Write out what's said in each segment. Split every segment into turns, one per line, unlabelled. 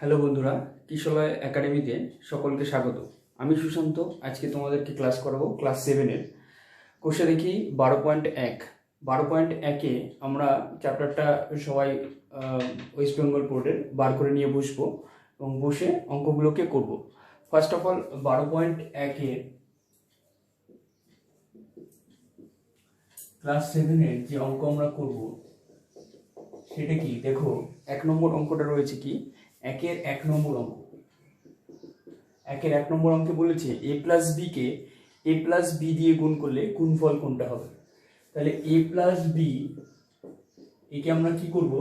Hello বন্ধুরা, কিশলয় একাডেমিতে সকলকে স্বাগত। আমি সুশান্ত। আজকে তোমাদেরকে ক্লাস করাবো ক্লাস 7-এর। কোষে দেখি 12.1। 12.1-এ আমরা চ্যাপ্টারটা সবাই ওয়েস্ট বেঙ্গল বোর্ডের বার করে নিয়ে বসবো এবং বসে অঙ্কগুলোকে করব। ফার্স্ট অফ অল 12.1-এ ক্লাস 7-এর যে অঙ্ক আমরা করব সেটা কি দেখো। 1 নম্বর অঙ্কটা রয়েছে কি, একের 1 নম্বর অঙ্ক। একের 1 নম্বর অঙ্কে বলেছে a প্লাস বি কে a প্লাস বি দিয়ে গুণ করলে গুণফল কোনটা হবে। তাহলে a প্লাস বি একে আমরা কি করব,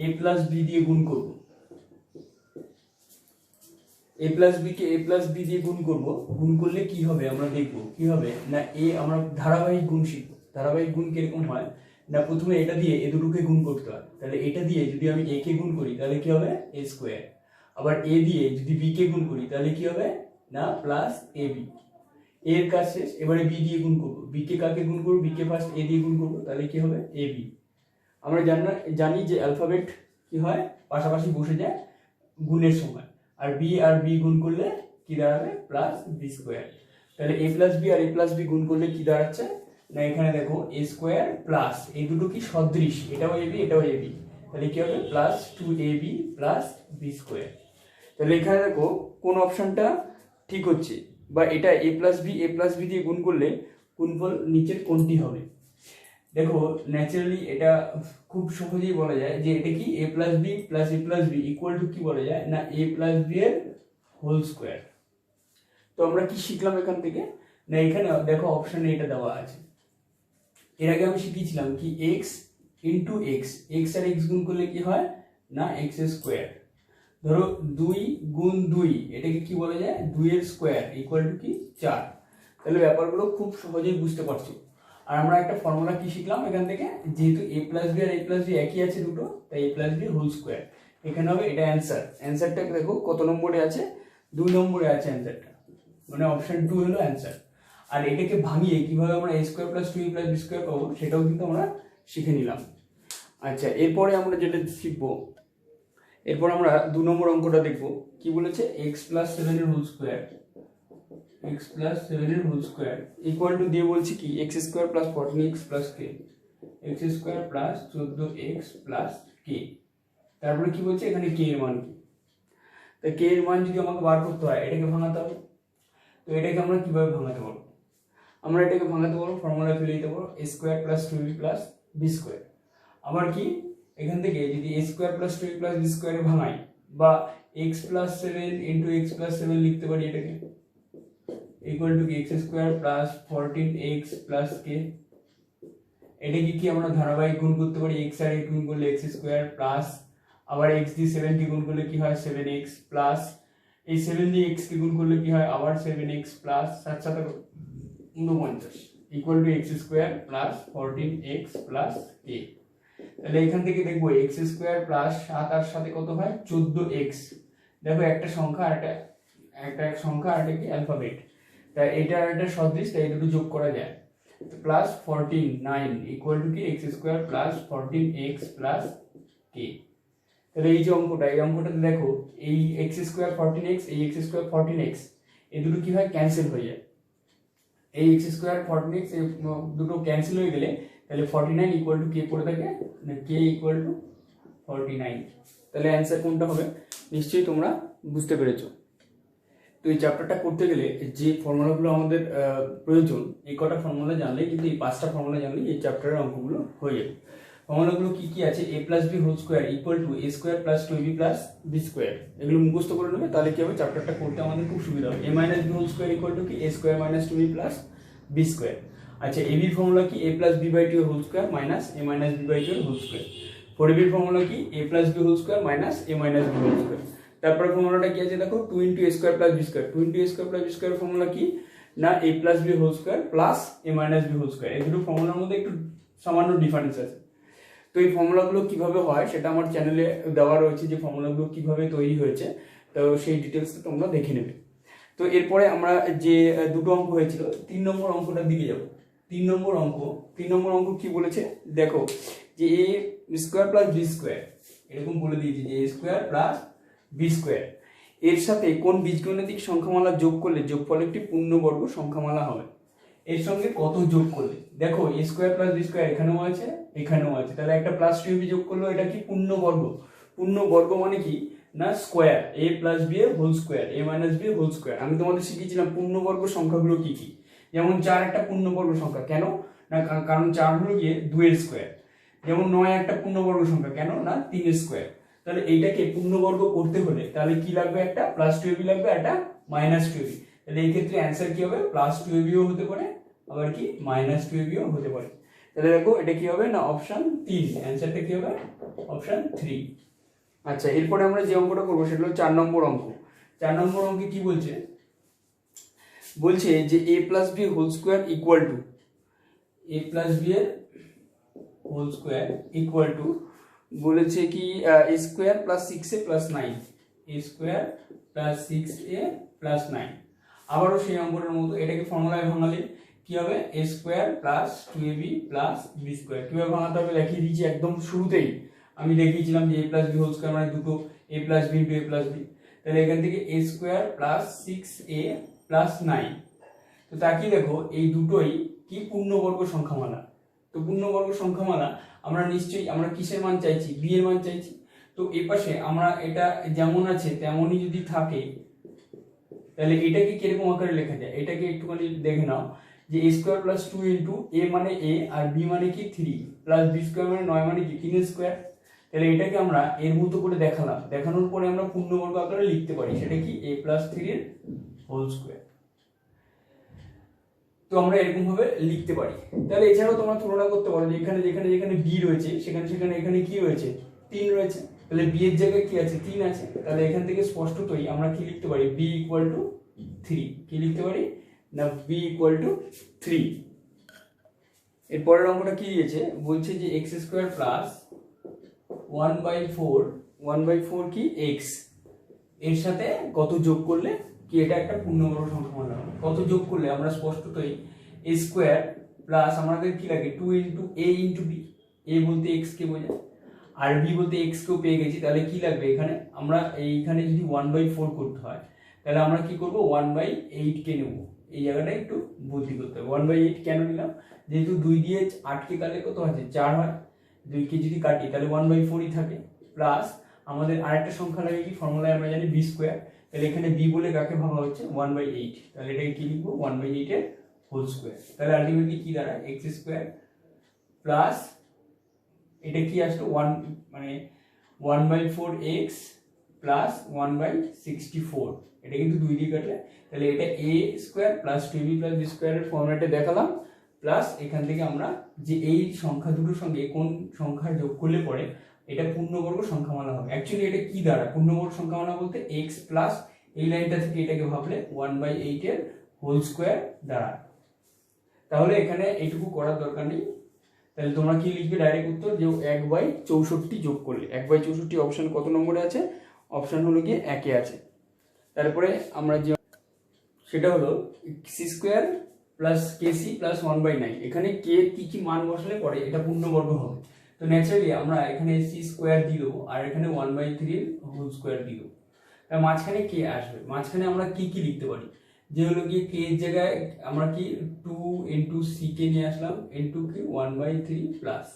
a প্লাস বি দিয়ে গুণ করব। a প্লাস বি কে a প্লাস বি দিয়ে গুণ করব। গুণ করলে কি হবে আমরা দেখব। কি হবে না, আমরা ধারাবাহিক গুণ শিখব। ধারাবাহিক গুণ কিরকম হয় না, প্রথমে এটা দিয়ে এ দুটোকে গুণ করতে হয়। তাহলে এটা দিয়ে যদি আমি a কে গুণ করি তাহলে কি হবে a স্কোয়ার। আবার a দিয়ে যদি b কে গুণ করি তাহলে কি হবে না প্লাস ab। এর কাজ শেষ, এবারে b দিয়ে গুণ করব। b কে কাকে গুণ করব, b কে ফার্স্ট a দিয়ে গুণ করব, তাহলে কি হবে ab। আমরা জানি যে অ্যালফাবেট কি হয় পাশাপাশি বসে যায় গুণের সময়, আর b গুণ করলে কি দাঁড়াবে প্লাস b স্কোয়ার। তাহলে a প্লাস বি আর a প্লাস বি গুণ করলে কি দাঁড়াচ্ছে না, এখানে দেখো a স্কোয়ার প্লাস এই দুটো কি সদৃশ, এটাও ab এটাও ab, তাহলে কি হবে plus 2ab plus b square. তাহলে এখানে দেখো কোন অপশনটা ঠিক হচ্ছে, বা এটা a প্লাস বি দিয়ে গুণ করলে গুণফল নিচের কোনটি হবে। দেখো ন্যাচারালি এটা খুব সহজেই বলা যায় যে এটা কি a plus B equal to কি বলা যায় না a প্লাস বি এর হোল স্কোয়ার। তো আমরা কি শিখলাম এখান থেকে না, এখানে দেখো অপশনে এটা দেওয়া আছে। এর আগে আমি শিখিয়েছিলাম কি x ইন্টু x আর x গুণ করলে কি হয় না x স্কোয়ার। ধরো 2 গুণ 2 এটাকে কি বলা যায় 2 এর স্কোয়ার ইকুয়াল টু কি 4। তাহলে ব্যাপারগুলো খুব সহজেই বুঝতে পারছো। আর আমরা একটা ফর্মুলা কি শিখলাম এখান থেকে, যেহেতু a প্লাস বি আর a প্লাস বি একই আছে দুটো, তাই a plus B whole square. এখানে হবে এটা অ্যান্সারটা দেখো কত নম্বরে আছে, 2 নম্বরে আছে অ্যান্সারটা, মানে অপশন 2 হলো অ্যান্সার। আর এটাকে ভাঙিয়ে কিভাবে আমরা a square plus 2a plus B square পাবো সেটাও কিন্তু আমরা শিখে নিলাম। আচ্ছা, এরপরে আমরা যেটা শিখবো, এরপর আমরা 2 নম্বর অঙ্কটা দেখব। কি বলেছে x প্লাস 7 এর হোল স্কোয়ার, x প্লাস 7 এর হোল স্কোয়ার ইকুয়াল টু দিয়ে বলছি কি x square plus 14x plus k, x square plus 14x plus k। তারপরে কি বলছে এখানে k এর মান কি। তো k এর মান যদি আমাকে বার করতে হয় এটাকে ভাঙাতে হবে। তো এটাকে আমরা কিভাবে ভাঙাতে পারবো, আমরা এটাকে ভাঙাতে পারবো ফর্মুলা ফেলে দিতে পারবো a square plus 2b plus b square. আবার কি এখান থেকে যদি a square plus 2b plus b স্কোয়ারে ভাঙাই, বা x plus 7 into x plus 7 লিখতে পারি এটাকে ইকুয়াল টু কি x square plus 14x plus k। এটাকে কি আমরা ধারাবাহিক গুণ করতে পারি, x আর x গুণ করলে x স্কোয়ার প্লাস আবার x দিয়ে 7 কে গুণ করলে কি হয় 7x প্লাস এই 7 দিয়ে x কে গুণ করলে কি হয় আবার 7x plus 7 49 equal to x square plus 14x plus k। তাহলে এখান থেকে দেখবো x স্কোয়ার প্লাস 7 আর সাথে কত হয় 14x। দেখো একটা সংখ্যা আর একটা সংখ্যা আর একটা কি অ্যালফাবেট, তাই এটা আর এটা সদৃশ, তাই দুটো যোগ করা যায়। তো প্লাস 49 ইকুয়াল টু কি x square plus 14x plus k। তাহলে এই যে অঙ্কটা, এই অঙ্কটাতে দেখো এই x স্কোয়ার 14x এই x স্কোয়ার 14x এই দুটো কি হয় ক্যান্সেল হয়ে যায়। এই x স্কোয়ার 14x এই দুটো ক্যান্সেল হয়ে গেলে তাহলে 49 ইকুয়াল টু k পড়ে থাকে, মানে k ইকুয়াল টু 49। তাহলে অ্যান্সার কোনটা হবে নিশ্চয়ই তোমরা বুঝতে পেরেছো। তো এই চ্যাপ্টারটা করতে গেলে যে ফর্মুলাগুলো আমাদের প্রয়োজন, এই কটা ফর্মুলা জানলেই কিন্তু, এই 5টা ফর্মুলা জানলেই এই চ্যাপ্টারের অঙ্কগুলো হয়ে যাবে। ফর্মুলাগুলো কি কি আছে, a plus B whole square equal to a square plus 2b plus b square, এগুলো মুখস্থ করে নেবে, তাহলে কি হবে চ্যাপ্টারটা করতে আমাদের খুব সুবিধা হবে। a minus B whole square equal to কি a square minus 2b plus b square. আচ্ছা, ab এর ফর্মুলা কি a প্লাস b বাই 2 এর whole square minus a minus b by 2 এর হোল স্কোয়ার। 4ab এর ফর্মুলা কি a plus b whole square minus a minus b whole square. তারপরে ফর্মুলাটা কি আছে দেখো 2 into a square plus b square. 2 into a square plus b square formula কি না a plus b whole square plus a minus b whole square. এই দুটো ফর্মুলার মধ্যে একটু সামান্য ডিফারেন্স আছে। তো এই ফর্মুলাগুলো কিভাবে হয় সেটা আমার চ্যানেলে দেওয়া রয়েছে, যে ফর্মুলাগুলো কিভাবে তৈরি হয়েছে, তো সেই ডিটেলসটা তোমরা দেখে নেবে। তো এরপরে আমরা যে দুটো অঙ্ক হয়েছিল 3 নম্বর অঙ্কটার দিকে যাব। 3 নম্বর অঙ্ক কি বলেছে দেখো, যে a square plus B square এরকম বলে দিয়েছে যে a square plus B square. এর সাথে কোন বীজগণিতিক সংখ্যামালা যোগ করলে যোগফল একটি পূর্ণবর্গ সংখ্যামালা হবে? এর সঙ্গে কত যোগ করলে, দেখো এ স্কোয়ার প্লাস বি স্কোয়ার এখানেও আছে এখানেও আছে, তাহলে একটা প্লাস টু বি যোগ করলো, এটা কি পূর্ণবর্গ। পূর্ণবর্গ মানে কি না স্কোয়ার, এ প্লাস বি এর হোল স্কোয়ার, এ মাইনাস বি এর হোল স্কোয়ার। আমি তোমাদের শিখিয়েছিলাম পূর্ণবর্গ সংখ্যাগুলো কি কি। যেমন 4 একটা পূর্ণবর্গ সংখ্যা, কেন না কারণ 4 হলো গিয়ে 2 এর স্কোয়ার। যেমন 9 একটা পূর্ণবর্গ সংখ্যা, কেন না 3 এর স্কোয়ার। তাহলে এইটাকে পূর্ণবর্গ করতে হলে তাহলে কি লাগবে, একটা প্লাস টু বি লাগবে, একটা মাইনাস টু বি। তাহলে এই ক্ষেত্রে অ্যান্সার কি হবে, প্লাস টু বিও হতে পারে আবার কি মাইনাস টু বিও হতে পারে। তাহলে দেখো এটা কি হবে না অপশন 3, অ্যান্সারটা কি হবে অপশন 3। আচ্ছা, এরপরে আমরা যে অঙ্কটা করবো সেটা হলো 4 নম্বর অঙ্ক। 4 নম্বর অঙ্কে কি বলছে, বলছে যে a plus B whole square equal to, a plus B এর হোল স্কোয়ার ইকুয়াল টু বলেছে কি a square plus 6a plus 9, a square plus 6a plus 9। আবারও সেই অঙ্কটার মতো এটাকে ফর্মুলায় ভাঙালে কি হবে, a square plus 2ab plus b square. কিভাবে ভাঙাতে হবে দেখিয়ে দিয়েছি একদম শুরুতেই, আমি দেখিয়েছিলাম যে a plus B whole square মানে দুটো a plus B into a plus B. তাহলে এখান থেকে a square plus 6a plus 9। তো তাকিয়ে দেখো এই দুটোই কি পূর্ণবর্গ সংখ্যামালা। তো পূর্ণবর্গ সংখ্যামালা আমরা নিশ্চয়ই আমরা কিসের মান চাইছি, বি এর মান চাইছি। তো এই পাশে আমরা এটা যেমন আছে তেমনই যদি থাকে তাহলে এটাকে কিরকম আকারে লেখা যায়, এটাকে একটুখানি দেখে নাও যে a square plus 2 into a মানে a আর b মানে কি 3 প্লাস b স্কোয়ার মানে 9 মানে কি 3 স্কোয়ার। তাহলে এটাকে আমরা এর মতো করে দেখালাম, দেখানোর পরে আমরা পূর্ণবর্গ আকারে লিখতে পারি, সেটা কি a প্লাস 3 এর হোল স্কোয়ার। তো আমরা এরকম ভাবে লিখতে পারি। তাহলে এছাড়াও তোমরা তুলনা করতে পারো যে এখানে যেখানে যেখানে বি রয়েছে সেখানে সেখানে এখানে কি রয়েছে 3 রয়েছে, তাহলে বি এর জায়গায় কি আছে 3 আছে। তাহলে এখান থেকে স্পষ্টতই আমরা কি লিখতে পারি, বি ইকুয়াল টু 3। কি লিখতে পারি না বি ইকুয়াল টু 3। এর পরের অঙ্কটা কি দিয়েছে, বলছে যে এক্স স্কোয়ার প্লাস 1/4 কি এক্স, এর সাথে কত যোগ করলে কি এটা একটা পূর্ণবর্গ সংখ্যামালা হবে। কত যোগ করলে আমরা স্পষ্টতই a স্কোয়ার প্লাস আমাদের কি লাগে 2 into a into B, a বলতে x কে বোঝায় আর b বলতে x কেও পেয়ে গেছি। তাহলে কি লাগবে এখানে, আমরা এইখানে যদি 1/4 করতে হয় তাহলে আমরা কি করব 1/8 কে নেব। এই জায়গাটা একটু বুদ্ধি করতে হবে। 1/8 কেন নিলাম, যেহেতু 2 দিয়ে 8 কে কাটলে কত আছে 4 হয়, 2 কে যদি কাটি তাহলে 1/4ই থাকে, প্লাস আমাদের আরেকটা সংখ্যা লাগে কি ফর্মুলায় আমরা জানি b স্কোয়ার। তাহলে এখানে b বলে কাকে ভাঙা হচ্ছে 1/8, তাহলে এটাকে কি লিখবো 1/8 এর হোল স্কোয়ার। তাহলে আলটিমেটলি কি দাঁড়ায় x স্কোয়ার প্লাস এটা কি আসলো 1 মানে 1/4x প্লাস 1/64, এটা কিন্তু 2 দিয়ে কাটলে তাহলে এটা a square plus 2b plus b স্কোয়ারের ফর্মুলাটা দেখালাম। প্লাস এখান থেকে আমরা যে এই সংখ্যা দুটোর সঙ্গে কোন সংখ্যা যোগ করলে পরে এটা পূর্ণবর্গ সংখ্যামালা হবে। অ্যাকচুয়ালি এটা কি দাঁড়ায় পূর্ণবর্গ সংখ্যামালা বলতে x প্লাস এই লাইনটা থেকে এটাকে ভাবলে 1/8 এর হোল স্কোয়ার দাঁড়ায়। তাহলে এখানে এইটুকু করার দরকার নেই। তাহলে তোমরা কি লিখবে ডাইরেক্ট উত্তর যে 1/64 যোগ করলে 1/64 অপশন কত নম্বরে আছে, অপশন হলো গিয়ে 1 এ আছে। তারপরে আমরা যে সেটা হলো সি স্কোয়ার প্লাস কেসি প্লাস 1/9, এখানে কে কি কি মান বসালে পরে এটা পূর্ণবর্গ হবে। তো ন্যাচারালি আমরা এখানে সি স্কোয়ার দিয়ে দেবো আর এখানে 1/3 হোল স্কোয়ার দিয়ে দেবো। তার মাঝখানে কে আসবে, মাঝখানে আমরা কি কি লিখতে পারি, যে হলো কি কে এর জায়গায় আমরা কি 2 ইন্টু সি কে নিয়ে আসলাম ইন্টু কি 1/3 প্লাস,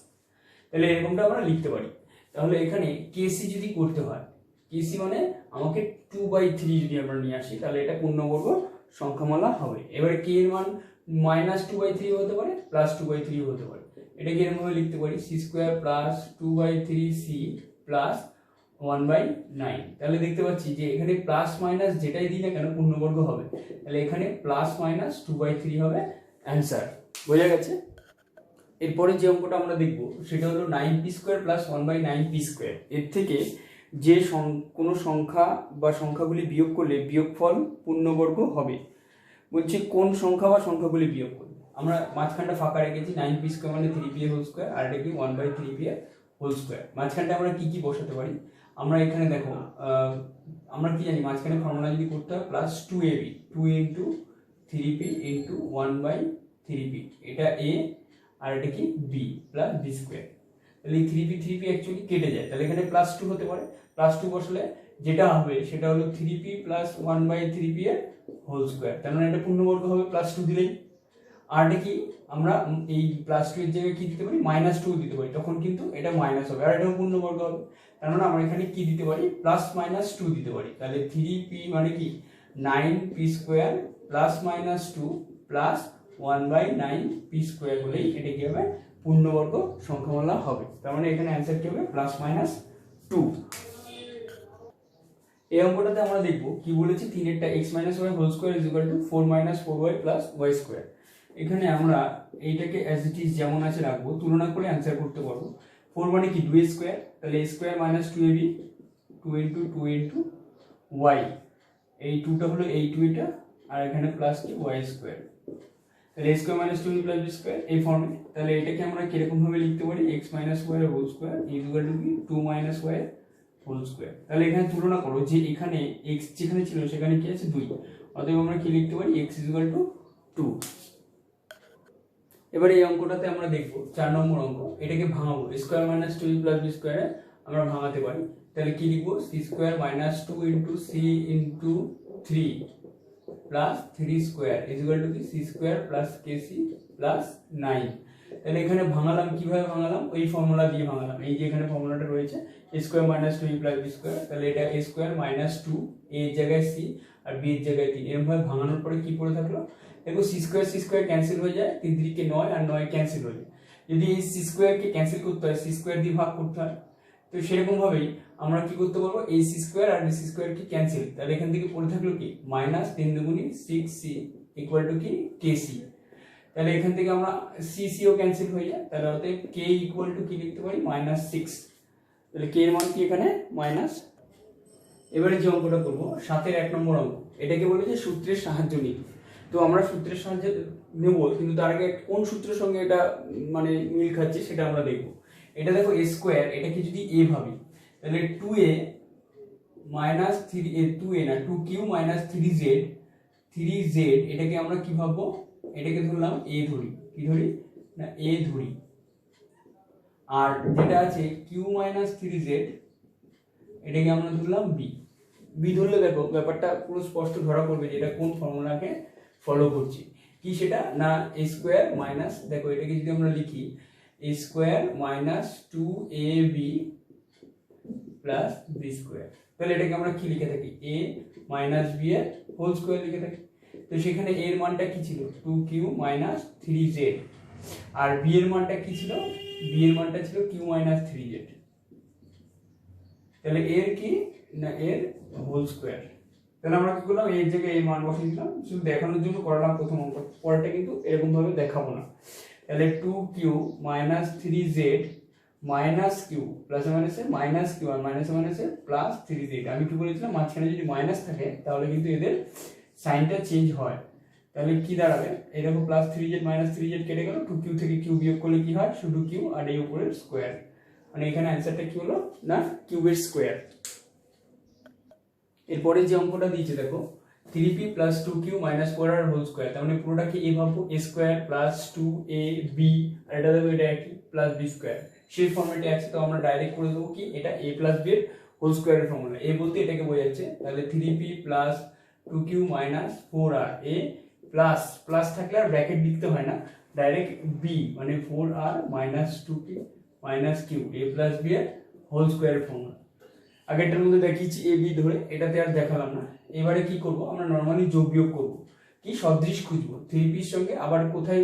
তাহলে এরকমটা আমরা লিখতে পারি। তাহলে এখানে কেসি যদি করতে হয়, কেসি মানে আমাকে 2/3 যদি আমরা নিয়ে আসি তাহলে এটা পূর্ণবর্গ সংখ্যামালা হবে। এবারে কে এর মান -2/3 হতে পারে প্লাস 2/3 হতে পারে, এটাকে এরকম ভাবে লিখতে পারি C square plus 2/3 C plus 1/9। তাহলে দেখতে পাচ্ছি যে এখানে প্লাস মাইনাস যেটাই দিই না কেন পূর্ণবর্গ হবে, তাহলে এখানে প্লাস মাইনাস 2/3 হবে অ্যান্সার। বোঝা গেছে। এরপরে যে অঙ্কটা আমরা দেখব সেটা হলো 9p square plus 1/9p square. এর থেকে যে কোনো সংখ্যা বা সংখ্যাগুলি বিয়োগ করলে বিয়োগফল পূর্ণবর্গ হবে। বলছি কোন সংখ্যা বা সংখ্যাগুলি বিয়োগ করবে, আমরা মাঝখানটা ফাঁকা রেখেছি 9p স্কোয়ার মানে 3p এর হোল স্কোয়ার আর এটা কি 1/3p এর হোল স্কোয়ার। মাঝখানটা আমরা কি কি বসাতে পারি, আমরা এখানে দেখো আমরা কি জানি মাঝখানে ফর্মুলা যদি করতে হয় plus 2ab 2 into 3p into 1/3p, এটা a আর এটা কি b প্লাস b স্কোয়ার। তাহলে এই 3p অ্যাকচুয়ালি কেটে যায়, তাহলে এখানে প্লাস 2 হতে পারে, প্লাস 2 বসলে যেটা হবে সেটা হলো 3p প্লাস 1/3p এর হোল স্কোয়ার। তার মানে এটা পূর্ণবর্গ হবে প্লাস 2 দিলেই। আর এটা কি আমরা এই প্লাস 2 এর জায়গায় কি দিতে পারি -2 দিতে পারি, তখন কিন্তু এটা মাইনাস হবে আর এটাও পূর্ণবর্গ হবে। তার মানে আমরা এখানে কি দিতে পারি +-2 দিতে পারি। তাহলে 3p মানে কি 9p² +-2 প্লাস 1/9p² হলেই এটা কি হবে পূর্ণবর্গ সংখ্যামালা হবে। তার মানে এখানে অ্যান্সার কি হবে +-2। এই অঙ্কটাতে আমরা দেখব কি বলেছি 3 x - y² = 4 - 4y + y²। এখানে আমরা এইটাকে অ্যাজ ইট ইজ যেমন আছে রাখবো, তুলনা করে অ্যান্সার করতে পারবো। 4 মানে কি 2a², তাহলে a² - 2ab 2 * 2 * y, এই 2টা হলো এই 2 এটা, আর এখানে প্লাস কি y², তাহলে a² - 2b + b² এই ফর্মে। তাহলে এটাকে আমরা কিরকম ভাবে লিখতে পারি x - y² = কি 2 - y হোল স্কয়ার। তাহলে এখানে তুলনা করো যে এখানে x যেখানে ছিল সেখানে কি আছে 2, অতএব আমরা কি লিখতে পারি x = 2। এবারে এই অঙ্কটাতে আমরা দেখব 4 নম্বর অঙ্ক, এটাকে ভাঙাবো a² - 2b + b² এ আমরা ভাঙাতে পারি। তাহলে কি লিখবো c² - 2 * c * 3 + 3² = কি c² + kc + 9। তাহলে এখানে ভাঙালাম কিভাবে ভাঙালাম, ওই ফর্মুলা দিয়ে ভাঙালাম। এই যে এখানে ফর্মুলাটা রয়েছে a² - 2b + b², তাহলে এটা a² - 2, a এর জায়গায় c আর b এর জায়গায় 3। এরকম ভাবে ভাঙানোর পরে কি পড়ে থাকলো দেখো c² ক্যান্সেল হয়ে যায়, 3 3 কে 9 আর 9 ক্যান্সেল হয়ে যায়। যদি এই c² কে ক্যান্সেল করতে হয় c² দিয়ে ভাগ করতে হয়, তো সেরকম ভাবেই আমরা কি করতে পারবো এই c² আর b² কে ক্যান্সেল, তাহলে এখান থেকে পড়ে থাকলো কি -3 দুগুণী 6c = কি kc। তাহলে এখান থেকে আমরা c ও ক্যান্সেল হয়ে যায়, তাহলে অতএব k = কি লিখতে পারি -6। তাহলে k এর মান কি এখানে মাইনাস। এবারে যে অঙ্কটা করব 7 এর 1 নম্বর অঙ্ক, এটাকে বলে যে সূত্রের সাহায্য নিই। তো আমরা সূত্রের সাহায্য নেব, কিন্তু তার আগে কোন সূত্রের সঙ্গে এটা মানে মিল খাচ্ছে সেটা আমরা দেখব। এটা দেখো a², এটাকে যদি a ভাবি তাহলে 2a - 3a 2a না 2q - 3z এটাকে আমরা কি ভাববো, এটাকে ধরলাম a ধরি, কি ধরি না a ধরি। আর যেটা আছে q - 3z এটাকে আমরা ধরলাম b ধরলে দেখো ব্যাপারটা পুরো স্পষ্ট ধরা পড়বে যে এটা কোন ফর্মুলাকে ফলো করছি। কি সেটা না a² - দেখো এটাকে যদি আমরা লিখি a² - 2ab + b², তাহলে এটাকে আমরা কি লিখে থাকি a - b এর হোল স্কয়ার লিখে থাকি। তো সেখানে a এর মানটা কি ছিল 2q - 3z, আর b এর মানটা কি ছিল b এর মানটা ছিল q - 3z। তাহলে এর কি না এর হোল স্কয়ার। তাহলে আমরা কি করলাম এর জায়গায় এই মান বসিয়ে দিলাম, শুধু দেখানোর জন্য করলাম প্রথম অঙ্ক, পরেরটা কিন্তু এরকম ভাবে দেখাবো না। তাহলে 2q - 3z - q প্লাস মাইনাসে -q আর মাইনাসে +3z। আমি কি বলেছিলাম মাঝখানে যদি মাইনাস থাকে তাহলে কিন্তু এদের সাইনটা চেঞ্জ হয়। তাহলে কি দাঁড়াবে এই দেখো +3z - 3z কেটে গেল, 2q থেকে q বিয়োগ করলে কি হয় শুধু q আর এই উপরের স্কয়ার, মানে এখানে অ্যানসারটা কি হলো না কিউবের স্কয়ার। এরপরে যে অঙ্কটা দিয়েছে দেখো 3p + 2q - 4r whole square, তার মানে পুরোটা কি a ভাববো a² + 2ab, আর এটা দেখো এটা একই +b², সেই ফর্মেটে আছে। তো আমরা ডাইরেক্ট করে দেবো কি এটা a + b এর হোল স্কয়ারের ফর্মুলা। a বলতে এটাকে বোঝাচ্ছে, তাহলে 3p + 2q - 4r, a plus থাকলে আর ব্র্যাকেট লিখতে হয় না, ডাইরেক্ট b মানে 4r - 2p - q a + b এর হোল স্কয়ারের ফর্মুলা। আগেরটার মধ্যে দেখিয়েছি a b ধরে, এটাতে আর দেখালাম না। এবারে কি করব আমরা নরমালি যোগ বিয়োগ করব, কি সদৃশ খুঁজবো 3p এর সঙ্গে। আবার কোথায়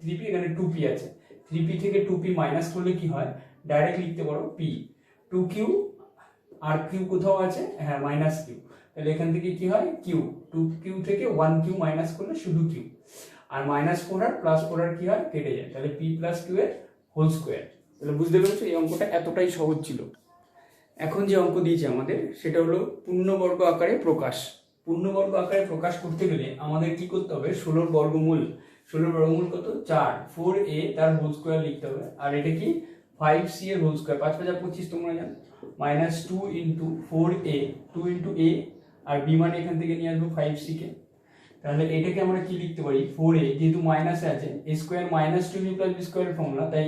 3p, এখানে 2p আছে, 3p থেকে 2p মাইনাস করলে কি হয় ডাইরেক্ট লিখতে পারো p, 2q আর q কোথাও আছে হ্যাঁ -q, তাহলে এখান থেকে কি হয় q, 2q থেকে 1q মাইনাস করলে শুধু q, আর -4r +4r কি হয় কেটে যায়, তাহলে p + q এর হোল স্কয়ার। তাহলে বুঝতে পেরেছো এই অঙ্কটা এতটাই সহজ ছিল। এখন যে অঙ্ক দিয়েছে আমাদের সেটা হলো পূর্ণবর্গ আকারে প্রকাশ। পূর্ণবর্গ আকারে প্রকাশ করতে গেলে আমাদের কি করতে হবে 16 বর্গমূল, 16 বর্গমূল কত 4, 4a তার হোল স্কয়ার লিখতে হবে। আর এটা কি 5c এর হোল স্কয়ার, 5 5 25 তোমরা জানো, -2 * 4a 2 * a, আর b মানে এখান থেকে নিয়ে আসবো 5c কে। তাহলে এটাকে আমরা কি লিখতে পারি 4a যেহেতু মাইনাসে আছে a² - 2b + b² এর ফর্মুলা, তাই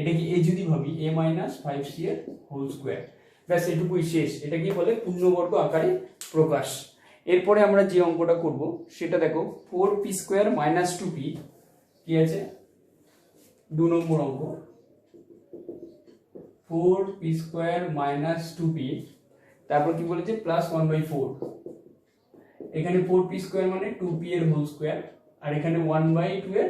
এটাকে a যদি ভাবি a - 5c এর হোল স্কয়ার। ব্যাস এটুকুই শেষ। এটা কি বলে পূর্ণবর্গ আকারে প্রকাশ। এরপরে আমরা যে অঙ্কটা করব সেটা দেখো 4p² - 2p কি আছে 2 নম্বর অঙ্ক 4p² - 2p তারপর কি বলেছে +1/4 এখানে 4p² মানে 2p এর হোল স্কয়ার আর এখানে 1/2 এর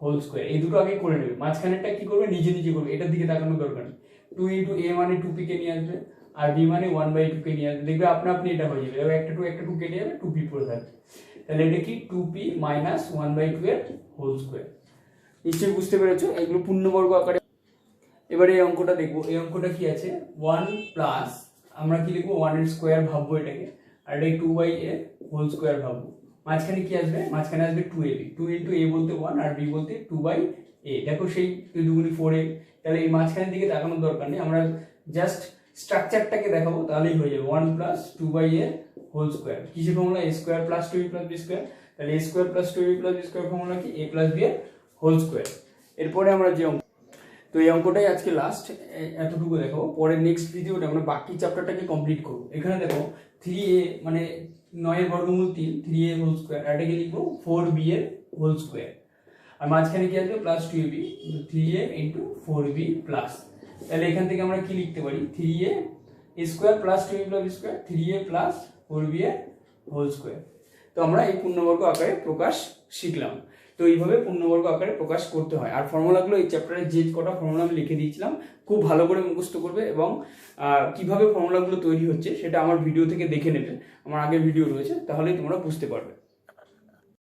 হোল স্কয়ার এই দুটো আগে করে নেবে মাঝখানেরটা কি করবে নিজে নিজে করবে এটার দিকে তাকানোর দরকার নেই 2 * a মানে 2p কে নিয়ে আসবে আর b মানে 1/2 কে নিয়ে আসবে দেখবে আপনা আপনি এটা হয়ে যাবে এবার একটা 2 কেটে যাবে 2p পড়ে থাকবে তাহলে এটা কি 2p - 1/2 এর হোল স্কয়ার নিশ্চয়ই বুঝতে পেরেছো এগুলো পূর্ণবর্গ আকারে। এবারে এই অঙ্কটা দেখবো এই অঙ্কটা কি আছে 1 প্লাস আমরা কি লিখবো 1 এর স্কয়ার ভাববো এটাকে আর এটা 2/a হোল স্কয়ার ভাববো মাঝখানে কি আসবে মাঝখানে আসবে 2ab 2 * a বলতে 1 আর b বলতে 2/a দেখো সেই 2 দুগুণি 4a তাহলে এই মাঝখানের দিকে তাকানোর দরকার নেই আমরা জাস্ট স্ট্রাকচারটাকে দেখাবো তাহলেই হয়ে যাবে 1 + 2/a হোল স্কয়ার কিসের ফর্মুলা a² + 2b + b² তাহলে a² + 2b + b² ফর্মুলা কি a + b এর হোল স্কয়ার। এরপরে আমরা যে তো এই অঙ্কটাই আজকে লাস্ট এতটুকু দেখো পরে নেক্সট ভিডিওতে আমরা বাকি চ্যাপ্টারটাকে কমপ্লিট করব। এখানে দেখো 3a মানে 9 এর বর্গমূল 3 3a হোল স্কয়ার এটাকে লিখবো 4b এর হোল স্কয়ার আর মাঝখানে কি আসবে +2ab 3a * 4b প্লাস তাহলে এখান থেকে আমরা কি লিখতে পারি 3a² + 2b + b² 3a + 4b এর হোল স্কয়ার। তো আমরা এই পূর্ণবর্গ আকারে প্রকাশ শিখলাম। তো এইভাবে পূর্ণবর্গ আকারে প্রকাশ করতে হয় আর ফর্মুলাগুলো এই চ্যাপ্টারে যে কটা ফর্মুলা আমি লিখে দিয়েছিলাম খুব ভালো করে মুখস্থ করবে এবং কিভাবে ফর্মুলাগুলো তৈরি হচ্ছে সেটা আমার ভিডিও থেকে দেখে নেবে আমার আগের ভিডিও রয়েছে তাহলেই তোমরা বুঝতে পারবে।